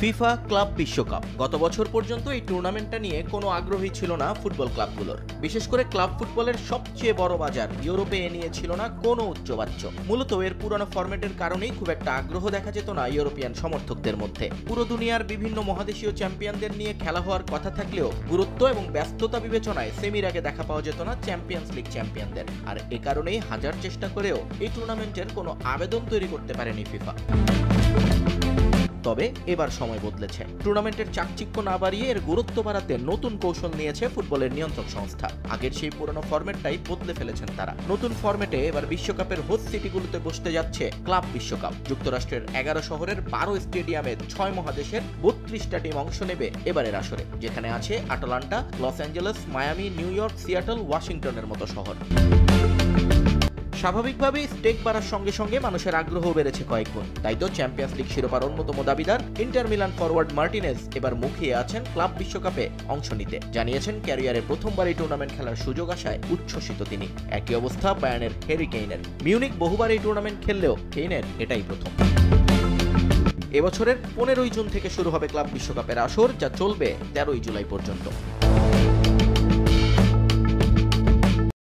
FIFA club বিশ্বকাপ গত বছর পর্যন্ত এই টুর্নামেন্টটা নিয়ে কোনো আগ্রহী ছিল না ফুটবল ক্লাবগুলোর। বিশেষ করে ক্লাব ফুটবলের সবচেয়ে বড় বাজার ইউরোপে এ নিয়ে ছিল না কোনো উচ্চবাচ্য। মূলত এর পুরনো ফরম্যাটের কারণেই খুব একটা আগ্রহ দেখা যেত না ইউরোপিয়ান সমর্থকদের মধ্যে। পুরো দুনিয়ার বিভিন্ন মহাদেশীয় চ্যাম্পিয়নদের নিয়ে খেলা হওয়ার কথা থাকলেও গুরুত্ব এবং ব্যস্ততা বিবেচনায় সেমির আগে দেখা পাওয়া যেত না চ্যাম্পিয়ন্স লিগ চ্যাম্পিয়নদের। আর এ কারণেই হাজার চেষ্টা করেও এই টুর্নামেন্টের কোনো আবেদন তৈরি করতে পারেনি ফিফা। তবে এবার সময় বদলেছে। টুর্নামেন্টের চাকচিক্য না বাড়িয়ে এর গুরুত্ব বাড়াতে নতুন কৌশল নিয়েছে ফুটবলের নিয়ন্ত্রক সংস্থা। আগের সেই পুরনো ফরম্যাটটাই বদলে ফেলেছেন তারা। নতুন ফরম্যাটে এবার বিশ্বকাপের হোস্ট সিটিগুলোতে বসতে যাচ্ছে ক্লাব বিশ্বকাপ। যুক্তরাষ্ট্রের 11 শহরের 12 স্টেডিয়ামে 6 মহাদেশের 32টা টিম অংশ নেবে এবারের আসরে, যেখানে আছে Atlanta, Los Angeles, Miami, new York, Seattle, ওয়াশিংটনের মতো শহর। স্বাভাবিকভাবেই স্টেক বাড়ার সঙ্গে সঙ্গে মানুষের আগ্রহ বেড়েছে কয়েক গুণ। তাই তো চ্যাম্পিয়ন্স লিগ শিরোপার অন্যতম দাবিদার ইন্টার মিলান ফরওয়ার্ড মার্টিনেজ এবার মুখিয়ে আছেন ক্লাব বিশ্বকাপে অংশ নিতে। জানিয়েছেন ক্যারিয়ারে প্রথমবার এই টুর্নামেন্ট খেলার সুযোগ আসায় উচ্ছ্বসিত তিনি। একই অবস্থা বায়ার্নের হ্যারি কেইনের। মিউনিক বহুবার এই টুর্নামেন্ট খেললেও কেইনের এটাই প্রথম। এবছরের 15 জুন থেকে শুরু হবে ক্লাব বিশ্বকাপের আসর, যা চলবে 13 জুলাই পর্যন্ত।